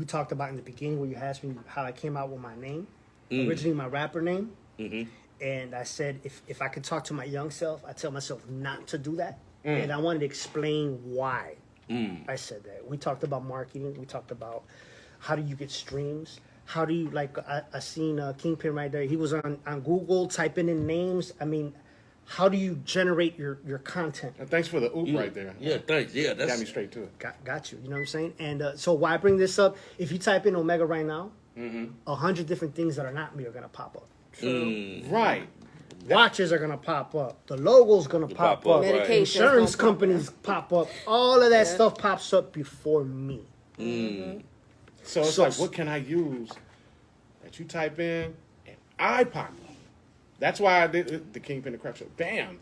we talked about in the beginning where you asked me how I came out with my name, originally my rapper name. And I said, if I could talk to my young self, I tell myself not to do that. And I wanted to explain why I said that. We talked about marketing. We talked about how do you get streams. How do you, like, I seen Kingpin right there. He was on Google typing in names. I mean, how do you generate your content? And thanks for the oop right there. Yeah, thanks. Yeah, that's Got me straight to it. Got you. You know what I'm saying? And so why I bring this up, if you type in Omega right now, 100 different things that are not me are going to pop up. Right. Watches are going to pop up. The logo's going to pop up. right. Medication. Insurance companies pop up. All of that stuff pops up before me. So it's So- like, what can I use that you type in and I pop up? That's why I did the Kingpin and Crack Show. Bam!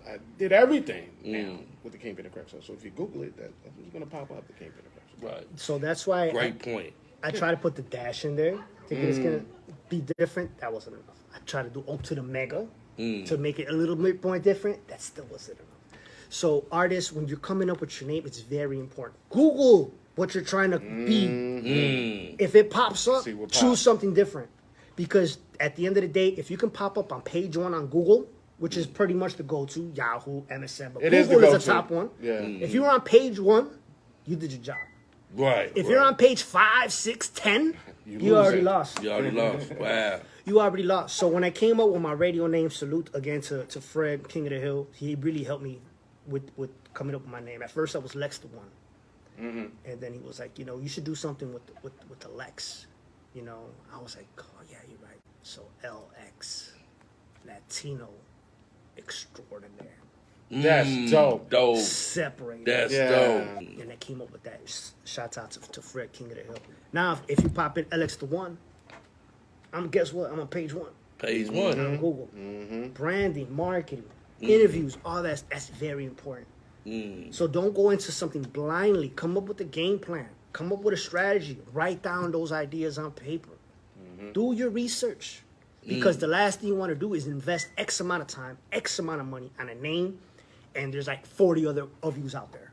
I did everything now with the Kingpin and Crack Show. So if you Google it, that's what's going to pop up, the Kingpin and Crack Show. right. So that's why Great point. I try to put the dash in there, thinking it's going to be different. That wasn't enough. I try to do O to the mega to make it a little bit more different. That still wasn't enough. So artists, when you're coming up with your name, it's very important. Google what you're trying to be. If it pops up, See what choose pops. something different. Because at the end of the day, if you can pop up on page 1 on Google, which is pretty much the go-to, Yahoo, MSN, but It is the Google is go-to. the top one. Yeah. If you're on page 1, you did your job. Right. If you're on page 5, 6, 10, You you lose already it. lost. You already lost. Wow. You already lost. So when I came up with my radio name, salute again to Fred, King of the Hill, he really helped me with coming up with my name. At first I was Lex the One. And then he was like, you should do something with the Lex. I was like, oh yeah, you're right. So LX, Latino extraordinaire. That's dope. Dope. Separated. That's Yeah. dope. And I came up with that. Shout out to Fred, King of the Hill. Now, if you pop in LX the One, guess what? I'm on page 1 Page one. on Google. Branding, marketing, interviews, all that's very important. So don't go into something blindly. Come up with a game plan. Come up with a strategy. Write down those ideas on paper. Do your research. Because the last thing you want to do is invest X amount of time, X amount of money on a name, and there's like 40 other of yous out there.